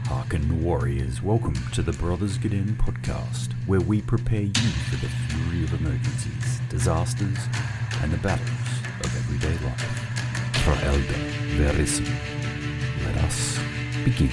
Hearken warriors, welcome to the Brothers Gadenne Podcast, where we prepare you for the fury of emergencies, disasters, and the battles of everyday life. Frelda Verissum. Let us begin.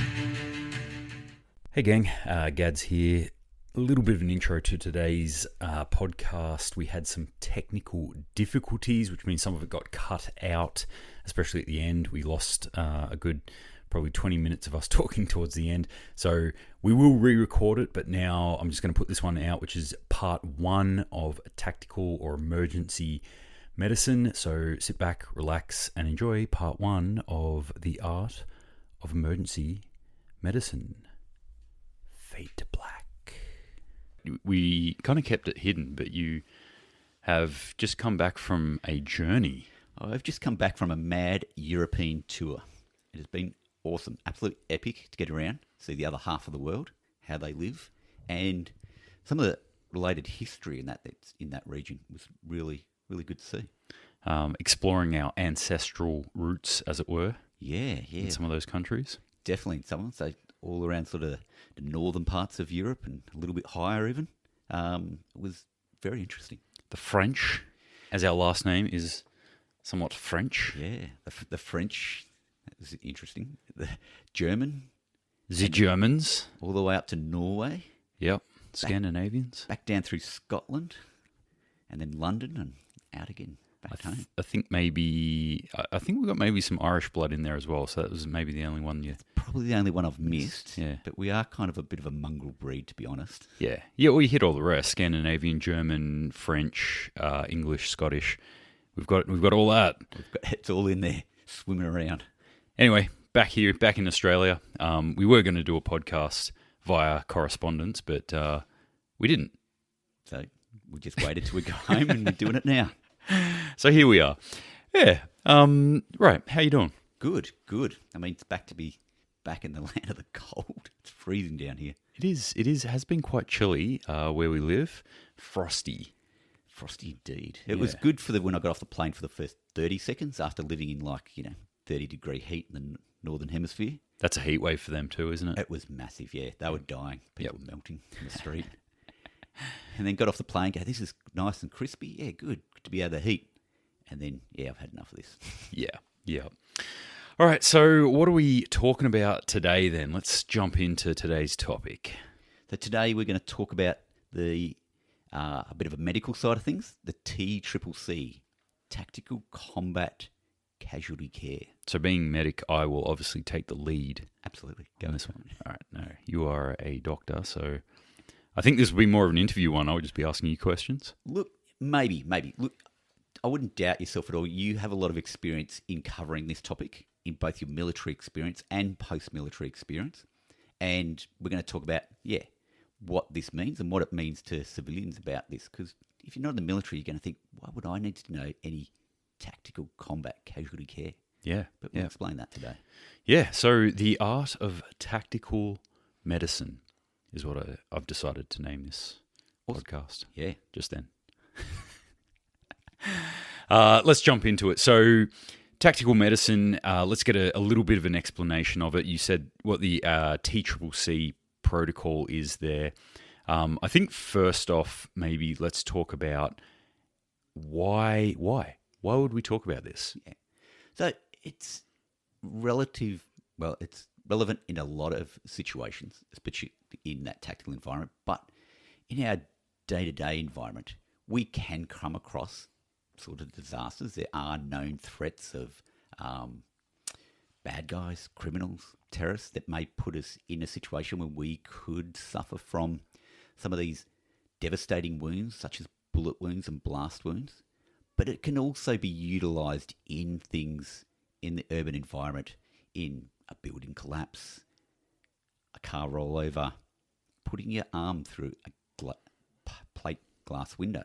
Hey gang, Gads here. A little bit of an intro to today's podcast. We had some technical difficulties, which means some of it got cut out, especially at the end. We lost a good probably 20 minutes of us talking towards the end. So we will re-record it, but now I'm just going to put this one out, which is part 1 of tactical or emergency medicine. So sit back, relax, and enjoy part 1 of the art of emergency medicine. Fade to black. We kind of kept it hidden, but you have just come back from a journey. I've just come back from a mad European tour. It has been awesome, absolute epic to get around, see the other half of the world, how they live, and some of the related history that's in that region was really, really good to see. Exploring our ancestral roots, as it were. Yeah. In some of those countries. Definitely in some of them. So all around sort of the northern parts of Europe and a little bit higher even. It was very interesting. The French, as our last name is somewhat French. Yeah, the French, that was interesting. The German. The Germans. All the way up to Norway. Yep, Scandinavians. Back down through Scotland and then London and out again. Home. I think we got maybe some Irish blood in there as well, so that was maybe the only one you... Probably the only one I've missed, yeah. But we are kind of a bit of a mongrel breed, to be honest. Yeah, well, you hit all the rest: Scandinavian, German, French, English, Scottish. We've got all that. It's all in there, swimming around. Anyway, back in Australia. We were going to do a podcast via correspondence, but we didn't. So we just waited till we got home, and we're doing it now. So here we are. Yeah. Right. How you doing? Good. I mean, it's back to be back in the land of the cold. It's freezing down here. It is. Has been quite chilly where we live. Frosty indeed. It was good for when I got off the plane for the first 30 seconds after living in 30-degree heat in the northern hemisphere. That's a heat wave for them too, isn't it? It was massive. Yeah, they were dying. People were melting in the street. And then got off the plane, go, this is nice and crispy. Yeah, good to be out of the heat. And then, I've had enough of this. Yeah. All right, so what are we talking about today then? Let's jump into today's topic. So today we're going to talk about a bit of a medical side of things, the TCCC, Tactical Combat Casualty Care. So being medic, I will obviously take the lead. Absolutely. Go on this one. All right, no, you are a doctor, so... I think this will be more of an interview one. I would just be asking you questions. Look, maybe. Look, I wouldn't doubt yourself at all. You have a lot of experience in covering this topic in both your military experience and post-military experience. And we're going to talk about, what this means and what it means to civilians about this. Because if you're not in the military, you're going to think, why would I need to know any tactical combat casualty care? Yeah. But we'll explain that today. Yeah, so the art of tactical medicine is what I've decided to name this podcast. Yeah. Just then. Let's jump into it. So, tactical medicine, let's get a little bit of an explanation of it. You said what the TCCC protocol is there. I think first off, maybe let's talk about why. Why would we talk about this? Yeah. So, it's it's relevant in a lot of situations, especially in that tactical environment. But in our day-to-day environment, we can come across sort of disasters. There are known threats of bad guys, criminals, terrorists that may put us in a situation where we could suffer from some of these devastating wounds, such as bullet wounds and blast wounds. But it can also be utilised in things in the urban environment, in a building collapse, a car rollover, putting your arm through a plate glass window.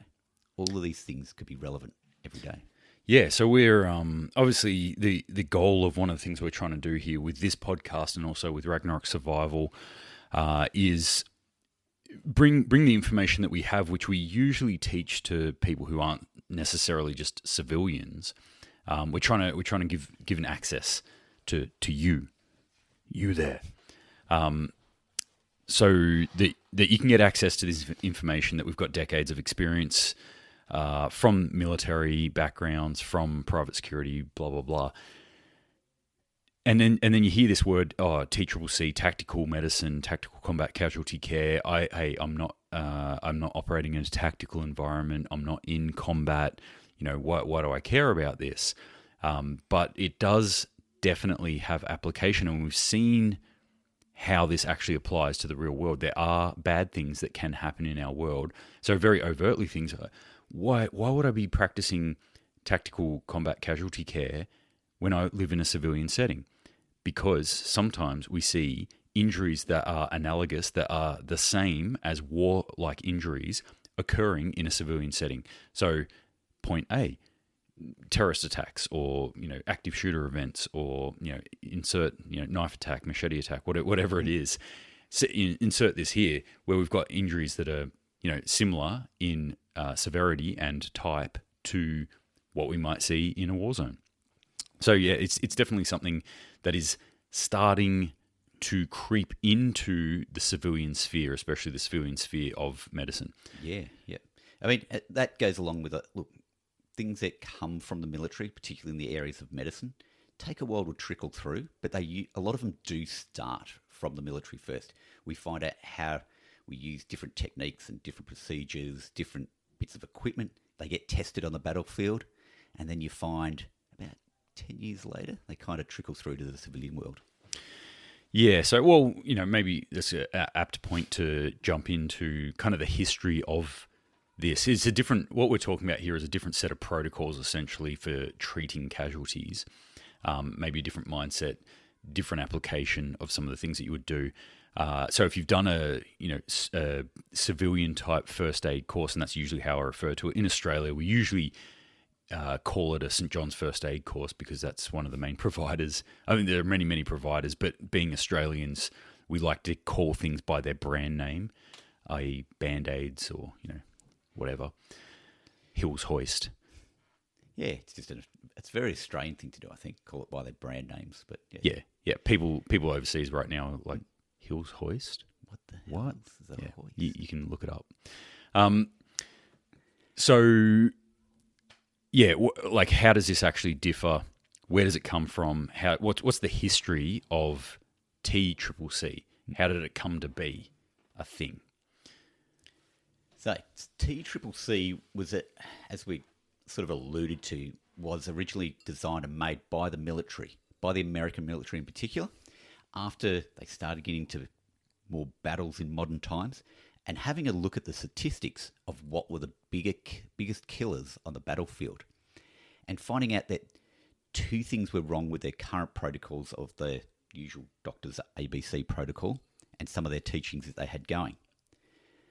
All of these things could be relevant every day. Yeah, so we're obviously the goal of one of the things we're trying to do here with this podcast and also with Ragnarok Survival is bring the information that we have, which we usually teach to people who aren't necessarily just civilians. We're trying to give an access to you there. So that you can get access to this information, that we've got decades of experience from military backgrounds, from private security, blah, blah, blah. And then you hear this word, TCCC, tactical medicine, tactical combat casualty care. I'm not operating in a tactical environment. I'm not in combat. Why do I care about this? But it does definitely have application, and we've seen how this actually applies to the real world. There are bad things that can happen in our world. So very overtly things are, why would I be practicing tactical combat casualty care when I live in a civilian setting? Because sometimes we see injuries that are analogous, that are the same as war-like injuries occurring in a civilian setting. So point A, terrorist attacks, or active shooter events, or insert knife attack, machete attack, whatever it is. So insert this here, where we've got injuries that are similar in severity and type to what we might see in a war zone. So yeah, it's definitely something that is starting to creep into the civilian sphere, especially the civilian sphere of medicine. Yeah. I mean, that goes along with things that come from the military, particularly in the areas of medicine, take a while to trickle through, but a lot of them do start from the military first. We find out how we use different techniques and different procedures, different bits of equipment. They get tested on the battlefield, and then you find about 10 years later, they kind of trickle through to the civilian world. Yeah, so, maybe that's an apt point to jump into kind of the history of this. It's what we're talking about here is a different set of protocols, essentially, for treating casualties. Maybe a different mindset, different application of some of the things that you would do. So if you've done a civilian type first aid course, and that's usually how I refer to it in Australia, we usually call it a St. John's first aid course because that's one of the main providers. I mean, there are many, many providers, but being Australians, we like to call things by their brand name, i.e. Band-Aids or, whatever. Hills Hoist. Yeah, it's a very Australian thing to do, I think, call it by their brand names. But yeah. People overseas right now are like, Hills Hoist? What the hell is that? Yeah. Hoist? You can look it up. So, yeah, how does this actually differ? Where does it come from? What's the history of TCCC? How did it come to be a thing? So TCCC was, as we sort of alluded to, was originally designed and made by the military, by the American military in particular, after they started getting to more battles in modern times, and having a look at the statistics of what were the biggest killers on the battlefield, and finding out that two things were wrong with their current protocols of the usual Doctors ABC protocol and some of their teachings that they had going.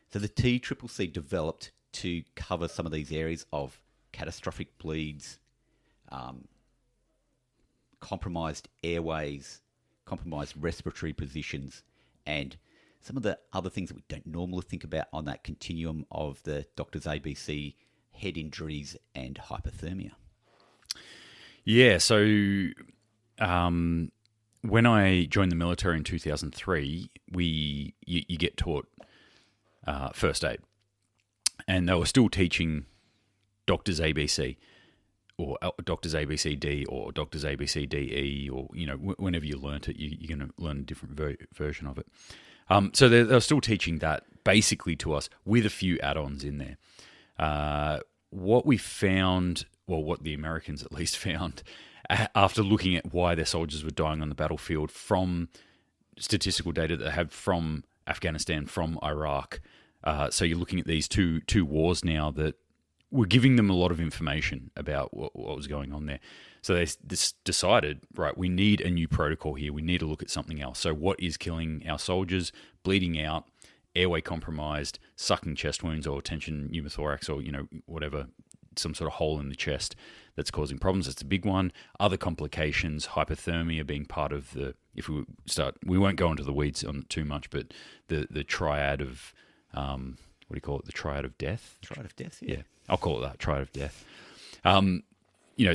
So the TCCC developed to cover some of these areas of catastrophic bleeds, compromised airways, compromised respiratory positions, and some of the other things that we don't normally think about on that continuum of the Doctors ABC, head injuries and hypothermia. Yeah, so when I joined the military in 2003, you get taught first aid, and they were still teaching Doctors ABC or Doctors ABCD or Doctors ABCDE, or whenever you learnt it, you're going to learn a different version of it. So they're still teaching that basically to us with a few add-ons in there. What we found, well, what the Americans at least found, after looking at why their soldiers were dying on the battlefield from statistical data that they have from Afghanistan, from Iraq. So you're looking at these two wars now that were giving them a lot of information about what was going on there. So they decided, right, we need a new protocol here. We need to look at something else. So what is killing our soldiers? Bleeding out, airway compromised, sucking chest wounds or tension pneumothorax, or whatever, some sort of hole in the chest that's causing problems. That's a big one. Other complications, hypothermia being part of the, we won't go into the weeds on it too much, but the triad of, what do you call it? The triad of death? Triad of death, yeah. I'll call it that, triad of death.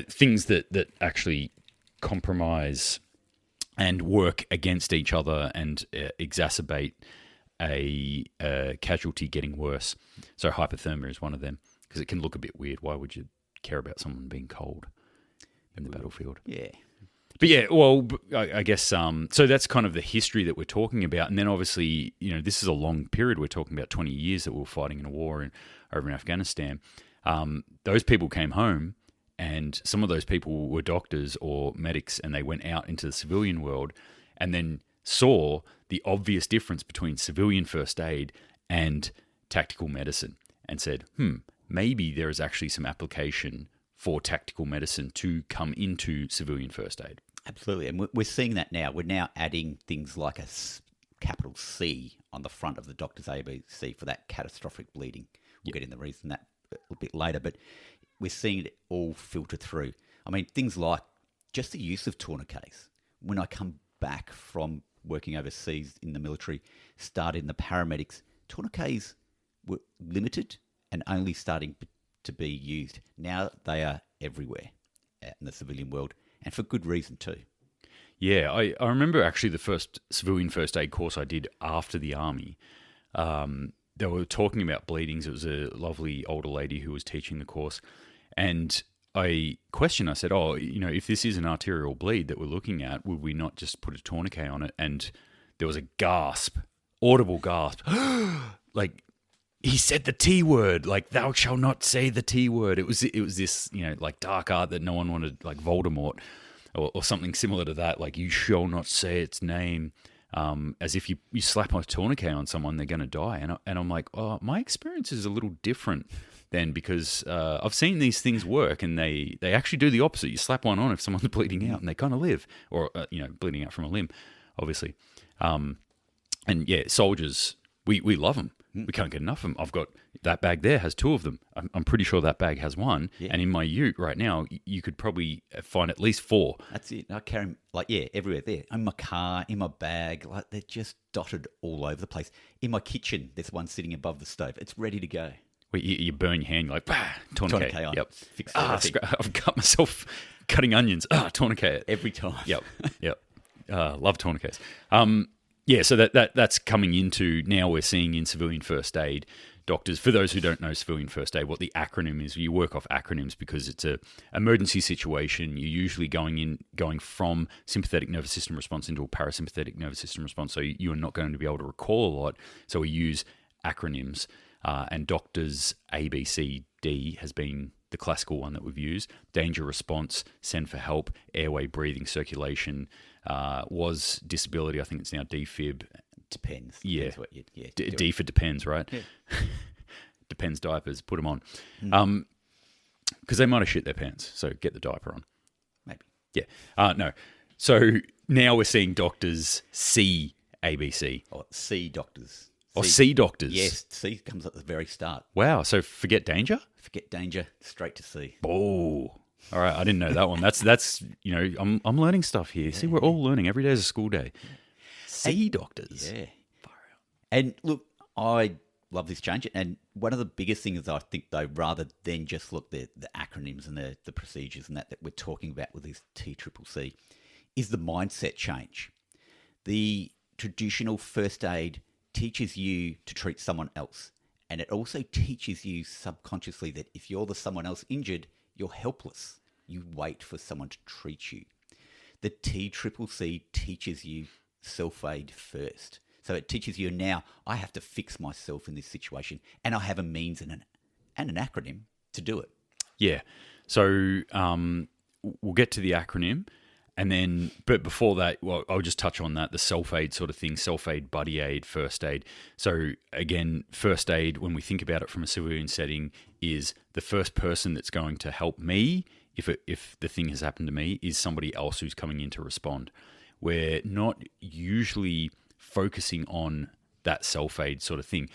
Things that actually compromise and work against each other and exacerbate a casualty getting worse. So hypothermia is one of them, because it can look a bit weird. Why would you care about someone being cold in the battlefield? Yeah. But yeah, well, I guess, so that's kind of the history that we're talking about. And then obviously, this is a long period. We're talking about 20 years that we were fighting in a war over in Afghanistan. Those people came home, and some of those people were doctors or medics, and they went out into the civilian world and then saw the obvious difference between civilian first aid and tactical medicine and said, maybe there is actually some application for tactical medicine to come into civilian first aid. Absolutely. And we're seeing that now. We're now adding things like a capital C on the front of the doctor's ABC for that catastrophic bleeding. We'll get in the reason that a little bit later, but we're seeing it all filter through. I mean, things like just the use of tourniquets. When I come back from working overseas in the military, started in the paramedics, tourniquets were limited and only starting to be used. Now they are everywhere in the civilian world, and for good reason too. Yeah, I remember actually the first civilian first aid course I did after the army. They were talking about bleedings. It was a lovely older lady who was teaching the course, and I said, if this is an arterial bleed that we're looking at, would we not just put a tourniquet on it? And there was a gasp, audible gasp, like, he said the T word, like, thou shalt not say the T word. It was this, like dark art that no one wanted, like Voldemort or something similar to that. Like, you shall not say its name, as if you slap a tourniquet on someone, they're going to die. And I'm like, my experience is a little different then, because I've seen these things work, and they actually do the opposite. You slap one on if someone's bleeding out, and they kind of live, or, bleeding out from a limb, obviously. And yeah, soldiers, we love them. We can't get enough of them. I've got that bag there has 2 of them. I'm pretty sure that bag has 1. Yeah. And in my ute right now, you could probably find at least 4. That's it. I carry them, everywhere there. In my car, in my bag, they're just dotted all over the place. In my kitchen, there's one sitting above the stove. It's ready to go. Well, you burn your hand, you're like, tourniquet on. Yep. Fix everything. I've cut myself cutting onions. Tourniquet. Every time. Yep. Love tourniquets. Yeah, so that's coming into, now we're seeing in civilian first aid, doctors, for those who don't know civilian first aid, what the acronym is. You work off acronyms because it's a emergency situation. You're usually going from sympathetic nervous system response into a parasympathetic nervous system response, so you are not going to be able to recall a lot. So we use acronyms, and doctors ABCD has been the classical one that we've used. Danger response, send for help, airway, breathing, circulation, was disability. I think it's now defib. Depends. Yeah. Depends what D for depends, right? Yeah. Depends diapers, put them on. Because they might have shit their pants, so get the diaper on. Maybe. Yeah. No. So now we're seeing doctors C, ABC. Or C doctors. Or C doctors. Yes, C comes at the very start. Wow, so forget danger? Forget danger, straight to C. Oh. All right, I didn't know that one. That's I'm learning stuff here. Yeah. See, we're all learning. Every day is a school day. C doctors. Yeah. And look, I love this change. And one of the biggest things I think, though, rather than just look the acronyms and the procedures and that we're talking about with this TCCC, is the mindset change. The traditional first aid teaches you to treat someone else. And it also teaches you subconsciously that if you're the someone else injured, you're helpless. You wait for someone to treat you. The TCCC teaches you self-aid first. So it teaches you now, I have to fix myself in this situation, and I have a means and an acronym to do it. Yeah. So we'll get to the acronym. And then, but before that, well, I'll just touch on that, the self-aid sort of thing, self-aid, buddy aid, first aid. So again, first aid, when we think about it from a civilian setting, is the first person that's going to help me, if the thing has happened to me, is somebody else who's coming in to respond. We're not usually focusing on that self-aid sort of thing.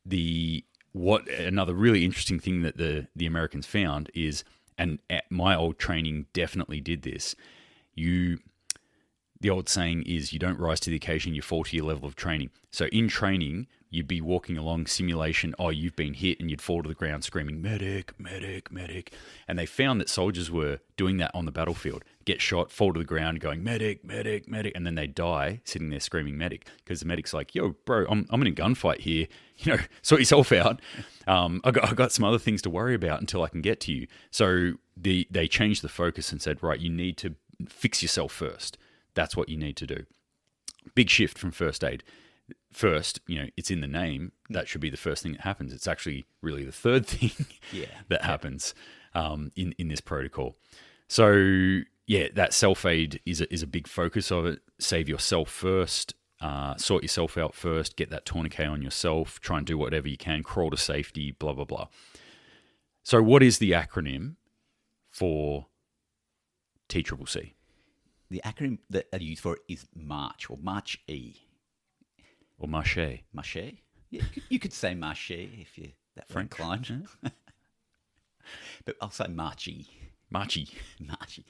Another really interesting thing that the Americans found is, and my old training definitely did this, the old saying is you don't rise to the occasion, you fall to your level of training. So in training, you'd be walking along simulation, you've been hit, and you'd fall to the ground screaming, medic, medic, medic. And they found that soldiers were doing that on the battlefield, get shot, fall to the ground, going, medic, medic, medic, and then they die sitting there screaming medic, because the medic's like, yo, bro, I'm in a gunfight here, sort yourself out. I got some other things to worry about until I can get to you. So they changed the focus and said, right, you need to fix yourself first. That's what you need to do. Big shift from first aid. First, it's in the name. That should be the first thing that happens. It's actually really the third thing that happens in this protocol. So, that self-aid is a big focus of it. Save yourself first. Sort yourself out first. Get that tourniquet on yourself. Try and do whatever you can. Crawl to safety, blah, blah, blah. So what is the acronym for TCCC? The acronym that are used for it is MARCH, or March-E. Or Marche. Marche? Yeah, you could say Marche if you're that French. inclined. But I'll say Marchie. Marchie. Marchie.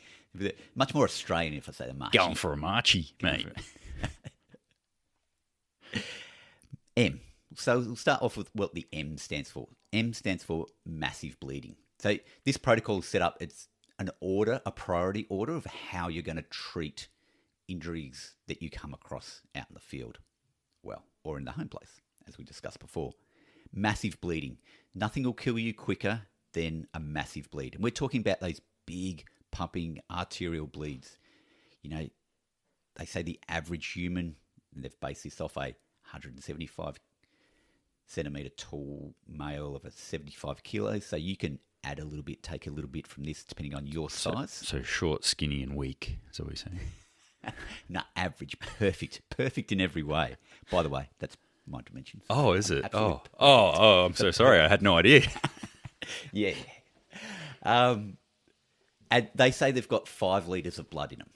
Much more Australian if I say the Marchie. Going for a Marchie, mate. M. So we'll start off with what the M stands for. M stands for massive bleeding. So this protocol is set up, it's a priority order of how you're going to treat injuries that you come across out in the field, or in the home place, as we discussed before. Massive bleeding. Nothing will kill you quicker than a massive bleed. And we're talking about those big pumping arterial bleeds. They say the average human, and they've based this off a 175 centimetre tall male of a 75 kilos. So you can add a little bit, take a little bit from this, depending on your size. So short, skinny, and weak, is what we're saying. No, average, perfect in every way. By the way, that's my dimensions. Oh, is it? Absolutely. Oh, I'm so sorry. I had no idea. Yeah. And they say they've got 5 litres of blood in them.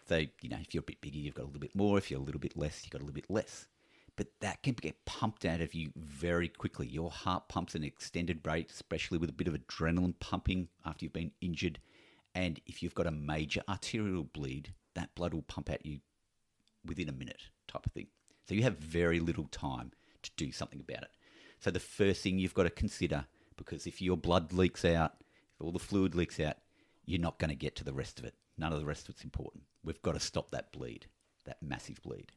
So, if you're a bit bigger, you've got a little bit more. If you're a little bit less, you've got a little bit less. But that can get pumped out of you very quickly. Your heart pumps at an extended rate, especially with a bit of adrenaline pumping after you've been injured. And if you've got a major arterial bleed, that blood will pump at you within a minute type of thing. So you have very little time to do something about it. So the first thing you've got to consider, because if your blood leaks out, if all the fluid leaks out, you're not going to get to the rest of it. None of the rest of it's important. We've got to stop that bleed, that massive bleed.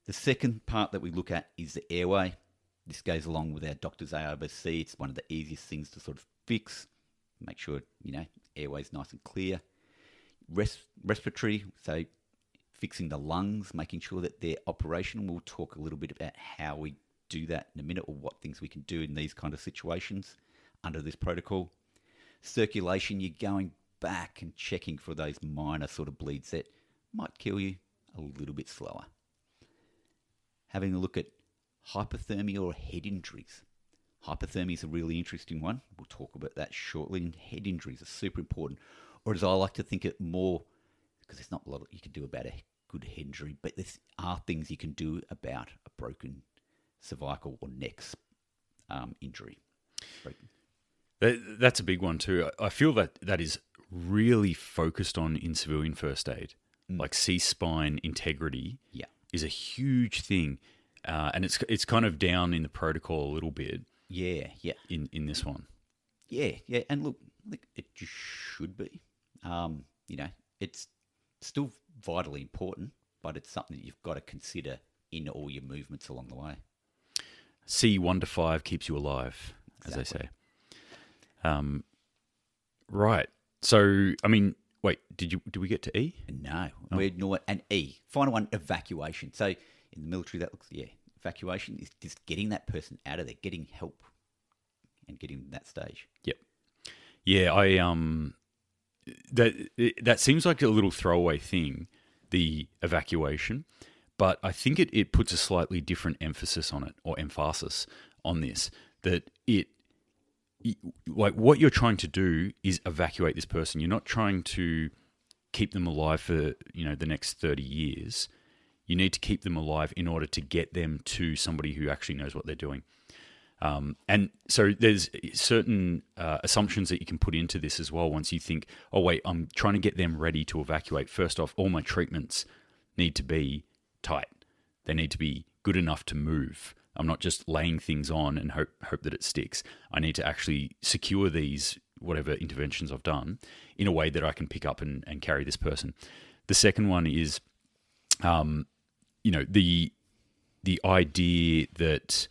The second part that we look at is the airway. This goes along with our doctor's ARBC. It's one of the easiest things to sort of fix. Make sure, airway's nice and clear. Respiratory, so fixing the lungs, making sure that they're operational. We'll talk a little bit about how we do that in a minute, or what things we can do in these kind of situations under this protocol. Circulation, you're going back and checking for those minor sort of bleeds that might kill you a little bit slower. Having a look at hypothermia or head injuries. Hypothermia is a really interesting one. We'll talk about that shortly. And head injuries are super important. Or as I like to think it more, because there's not a lot you can do about a good head injury, but there are things you can do about a broken cervical or neck injury. That's a big one too. I feel that is really focused on in civilian first aid. Like C-spine integrity is a huge thing. And it's kind of down in the protocol a little bit. Yeah. In this one. Yeah. And look, I think it just should be. It's still vitally important, but it's something that you've got to consider in all your movements along the way. C1 to 5 keeps you alive, as they say. Right. So, wait, did we get to E? No, we're not. And E, final one, evacuation. So in the military, that looks, evacuation is just getting that person out of there, getting help and getting that stage. Yep. Yeah, that seems like a little throwaway thing, the evacuation, but I think it puts a slightly different emphasis on it, or emphasis on this, that like what you're trying to do is evacuate this person. You're not trying to keep them alive for, the next 30 years. You need to keep them alive in order to get them to somebody who actually knows what they're doing. And so there's certain assumptions that you can put into this as well. Once you think, oh, wait, I'm trying to get them ready to evacuate. First off, all my treatments need to be tight. They need to be good enough to move. I'm not just laying things on and hope that it sticks. I need to actually secure these, whatever interventions I've done, in a way that I can pick up and carry this person. The second one is, the idea that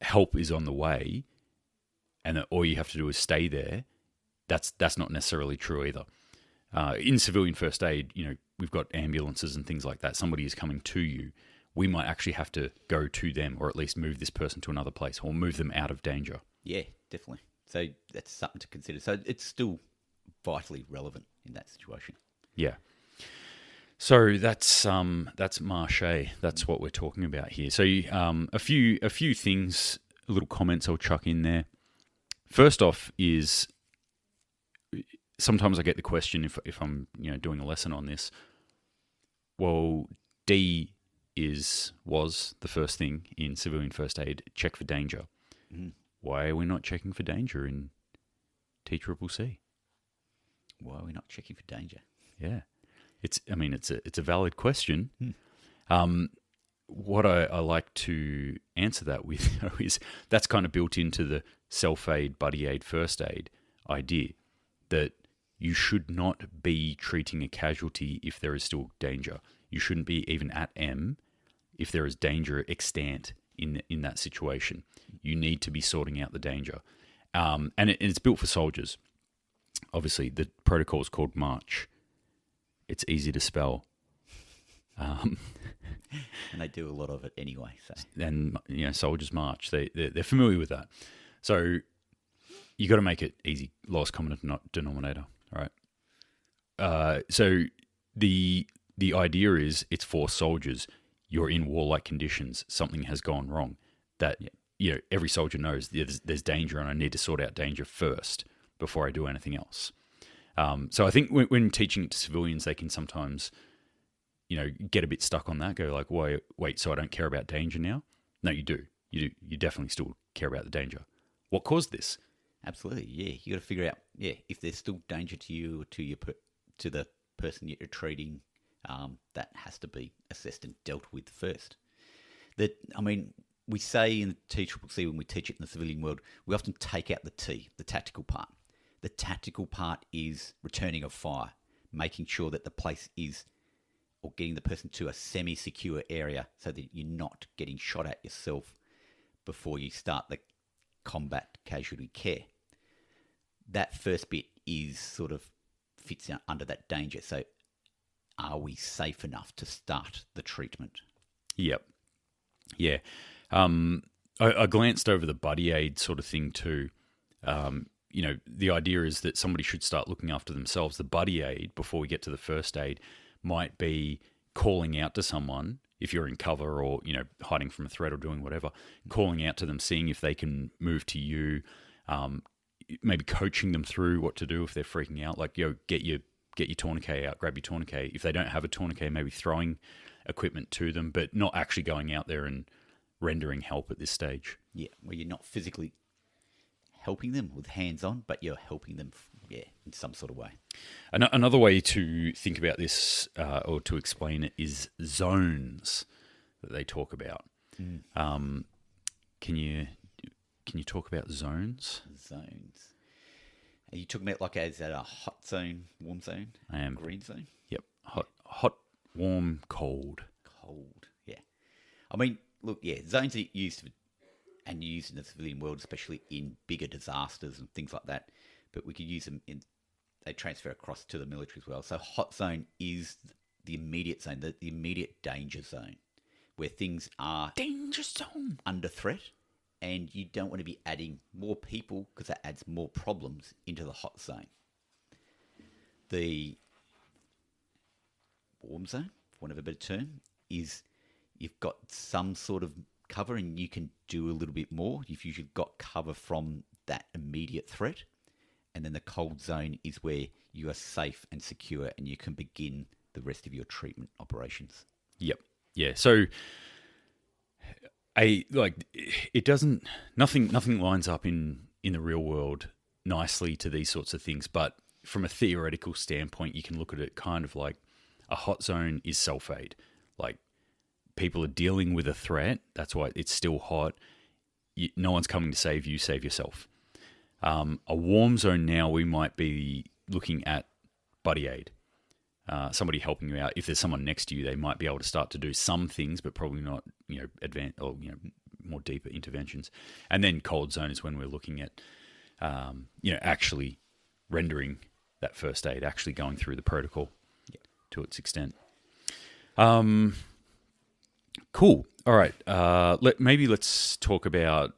help is on the way and that all you have to do is stay there. That's not necessarily true either. In civilian first aid, we've got ambulances and things like that. Somebody is coming to you. We might actually have to go to them, or at least move this person to another place, or move them out of danger. Yeah, definitely. So that's something to consider. So it's still vitally relevant in that situation. Yeah. So that's Marche. That's what we're talking about here. So a few things, little comments I'll chuck in there. First off is, sometimes I get the question if I'm doing a lesson on this. Well, D was the first thing in civilian first aid. Check for danger. Mm. Why are we not checking for danger in TCCC? Why are we not checking for danger? Yeah, it's a valid question. What I like to answer that with is that's kind of built into the self-aid, buddy aid, first aid idea that you should not be treating a casualty if there is still danger. You shouldn't be even at M if there is danger extant in that situation. You need to be sorting out the danger. And it's built for soldiers. Obviously, the protocol is called March. It's easy to spell. And they do a lot of it anyway. So. And, soldiers march. They're familiar with that. So you got to make it easy. Lowest common denominator, right? So the idea is it's for soldiers. You're in warlike conditions. Something has gone wrong. That every soldier knows there's danger, and I need to sort out danger first before I do anything else. So I think when teaching it to civilians, they can sometimes, get a bit stuck on that. Go like, wait, so I don't care about danger now? No, you do. You definitely still care about the danger. What caused this? Absolutely, yeah. You got to figure out, if there's still danger to you or to the person you're treating. That has to be assessed and dealt with first. We say in the TCCC, when we teach it in the civilian world, we often take out the T, the tactical part. The tactical part is returning of fire, making sure that the place is, or getting the person to a semi-secure area so that you're not getting shot at yourself before you start the combat casualty care. That first bit is sort of fits under that danger. So are we safe enough to start the treatment? Yep. Yeah. I glanced over the buddy aid sort of thing too. The idea is that somebody should start looking after themselves. The buddy aid, before we get to the first aid, might be calling out to someone if you're in cover or, hiding from a threat or doing whatever, calling out to them, seeing if they can move to you, maybe coaching them through what to do if they're freaking out, like, get your tourniquet out, grab your tourniquet. If they don't have a tourniquet, maybe throwing equipment to them, but not actually going out there and rendering help at this stage. Yeah, where you're not physically helping them with hands-on, but you're helping them, in some sort of way. Another way to think about this or to explain it is zones that they talk about. Can you talk about zones? Zones. Are you talking about like as a hot zone, warm zone? I am. Green zone? Yep. Hot, warm, cold. Cold, yeah. Zones are used in the civilian world, especially in bigger disasters and things like that. But we could use them they transfer across to the military as well. So hot zone is the immediate zone, the immediate danger zone, where things are danger zone under threat. And you don't want to be adding more people because that adds more problems into the hot zone. The warm zone, for want of a better term, is you've got some sort of cover and you can do a little bit more. You've usually got cover from that immediate threat. And then the cold zone is where you are safe and secure and you can begin the rest of your treatment operations. Yep. Yeah. So it doesn't. Nothing lines up in the real world nicely to these sorts of things. But from a theoretical standpoint, you can look at it kind of like a hot zone is self-aid. Like people are dealing with a threat. That's why it's still hot. No one's coming to save you. Save yourself. A warm zone now, we might be looking at buddy aid. Somebody helping you out. If there's someone next to you, they might be able to start to do some things, but probably not, advanced or more deeper interventions. And then cold zone is when we're looking at, actually rendering that first aid, actually going through the protocol to its extent. Cool. All right. Let's talk about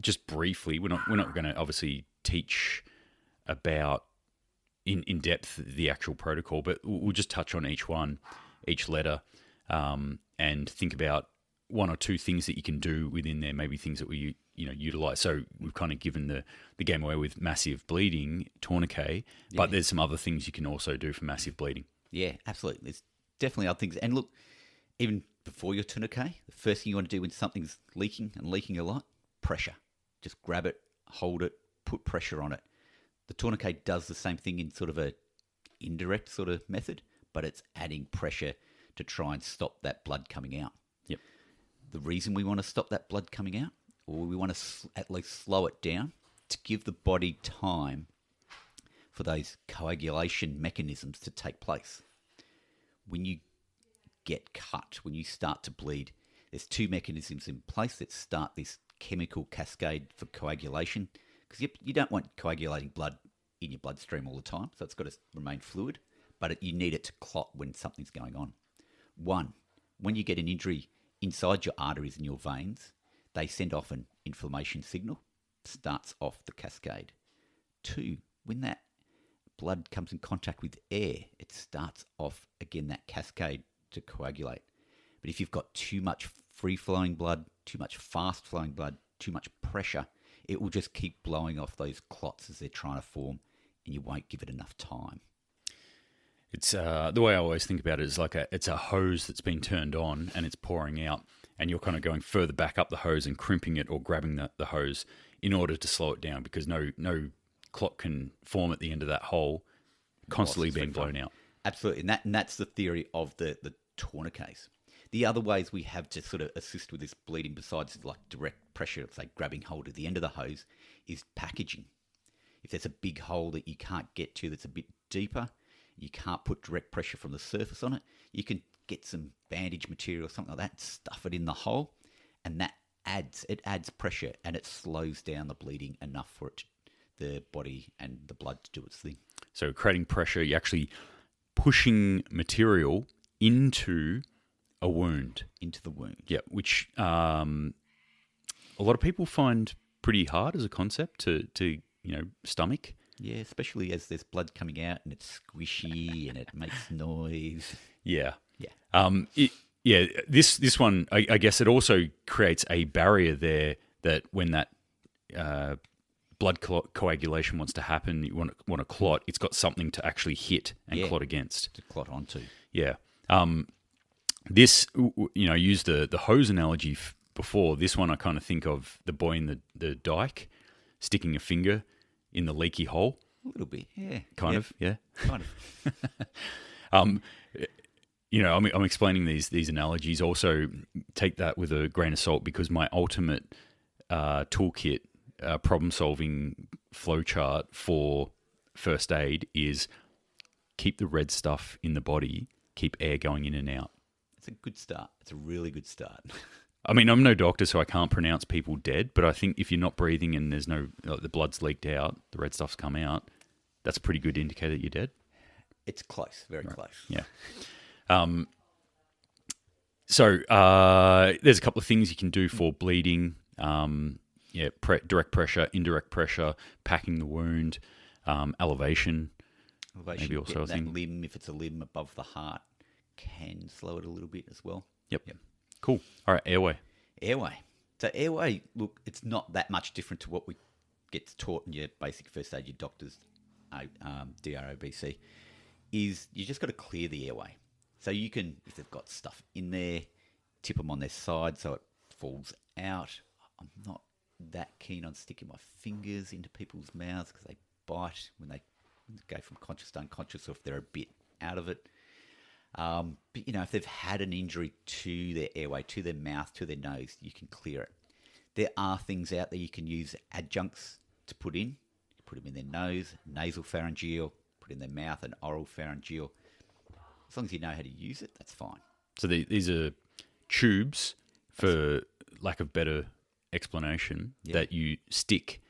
just briefly. We're not going to obviously teach about in depth the actual protocol, but we'll just touch on each letter, and think about one or two things that you can do within there. Maybe things that we utilize. So we've kind of given the game away with massive bleeding, tourniquet, but there's some other things you can also do for massive bleeding. Yeah, absolutely. There's definitely other things. And look, even before your tourniquet, the first thing you want to do when something's leaking and leaking a lot, pressure. Just grab it, hold it, put pressure on it. The tourniquet does the same thing in sort of a indirect sort of method, but it's adding pressure to try and stop that blood coming out. Yep. The reason we want to stop that blood coming out, or we want to at least slow it down, to give the body time for those coagulation mechanisms to take place. When you get cut, when you start to bleed, there's two mechanisms in place that start this chemical cascade for coagulation, because you don't want coagulating blood in your bloodstream all the time, so it's got to remain fluid, but you need it to clot when something's going on. One, when you get an injury inside your arteries and your veins, they send off an inflammation signal, starts off the cascade. Two, when that blood comes in contact with air, it starts off again that cascade to coagulate. But if you've got too much free-flowing blood, too much fast-flowing blood, too much pressure, it will just keep blowing off those clots as they're trying to form, and you won't give it enough time. It's the way I always think about it is like it's a hose that's been turned on and it's pouring out, and you're kind of going further back up the hose and crimping it or grabbing the hose in order to slow it down, because no clot can form at the end of that hole, constantly being blown out. Absolutely, and that's the theory of the tourniquets. The other ways we have to sort of assist with this bleeding, besides like direct pressure, say grabbing hold of the end of the hose, is packaging. If there's a big hole that you can't get to that's a bit deeper, you can't put direct pressure from the surface on it, you can get some bandage material or something like that, stuff it in the hole, and that adds pressure, and it slows down the bleeding enough for the body and the blood to do its thing. So creating pressure, you're actually pushing material into a wound. Into the wound. Yeah, which a lot of people find pretty hard as a concept to stomach. Yeah, especially as there's blood coming out and it's squishy and it makes noise. Yeah. Yeah. This one, I guess it also creates a barrier there that when that blood coagulation wants to happen, you want to clot, it's got something to actually hit and clot against. To clot onto. Yeah. This, used the hose analogy before. This one I kind of think of the boy in the dike sticking a finger in the leaky hole. A little bit, yeah. Kind of. I'm explaining these analogies. Also, take that with a grain of salt, because my ultimate toolkit, problem-solving flowchart for first aid is keep the red stuff in the body, keep air going in and out. It's a good start. It's a really good start. I mean, I'm no doctor, so I can't pronounce people dead, but I think if you're not breathing and there's the blood's leaked out, the red stuff's come out, that's a pretty good indicator that you're dead. It's close, very close. Yeah. So there's a couple of things you can do for bleeding. Direct pressure, indirect pressure, packing the wound, elevation. Maybe also a thing. Limb, if it's a limb above the heart, can slow it a little bit as well. Yep. Cool. All right, airway. So airway, look, it's not that much different to what we get taught in your basic first aid, your doctor's DROBC, is you just got to clear the airway. So you can, if they've got stuff in there, tip them on their side so it falls out. I'm not that keen on sticking my fingers into people's mouths because they bite when they go from conscious to unconscious, or if they're a bit out of it. But, if they've had an injury to their airway, to their mouth, to their nose, you can clear it. There are things out there you can use adjuncts to put in. You put them in their nose, nasal pharyngeal, put in their mouth, and oral pharyngeal. As long as you know how to use it, that's fine. So these are tubes, for lack of better explanation, that you stick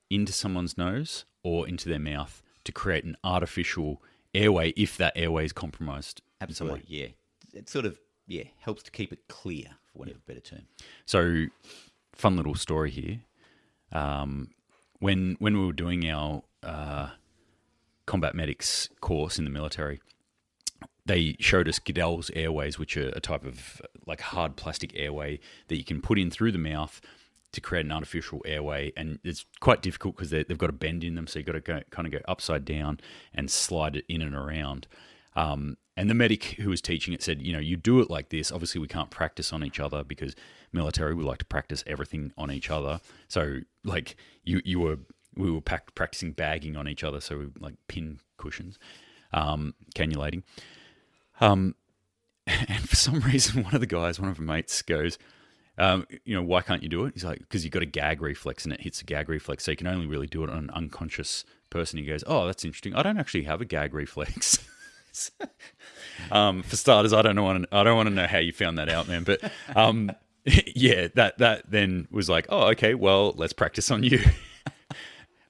into someone's nose or into their mouth to create an artificial airway if that airway is compromised. Absolutely, yeah. It sort of, helps to keep it clear, for want of a better term. So, fun little story here. When we were doing our combat medics course in the military, they showed us Gaddelle's airways, which are a type of like hard plastic airway that you can put in through the mouth to create an artificial airway. And it's quite difficult because they've got a bend in them, so you've got to kind of go upside down and slide it in and around. And the medic who was teaching it said, you do it like this. Obviously, we can't practice on each other because military, we like to practice everything on each other. So, like, we were practicing bagging on each other, so we like pin cushions, cannulating. And for some reason, one of our mates goes, why can't you do it? He's like, because you've got a gag reflex and it hits a gag reflex. So you can only really do it on an unconscious person. He goes, oh, that's interesting. I don't actually have a gag reflex. For starters, I don't want to know how you found that out, man. But that then was like, oh, okay, well, let's practice on you.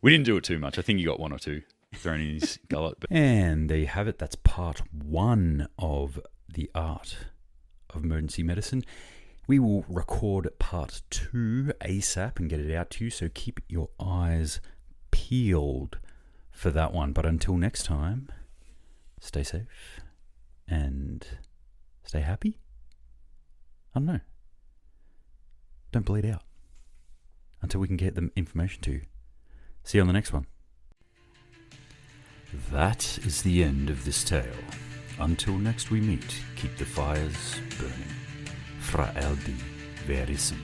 We didn't do it too much. I think you got one or two thrown in his gullet. But. And there you have it. That's part 1 of the art of emergency medicine. We will record part 2 ASAP and get it out to you, so keep your eyes peeled for that one. But until next time, stay safe and stay happy. I don't know. Don't bleed out until we can get the information to you. See you on the next one. That is the end of this tale. Until next we meet, keep the fires burning. Fra Eldi Verisum.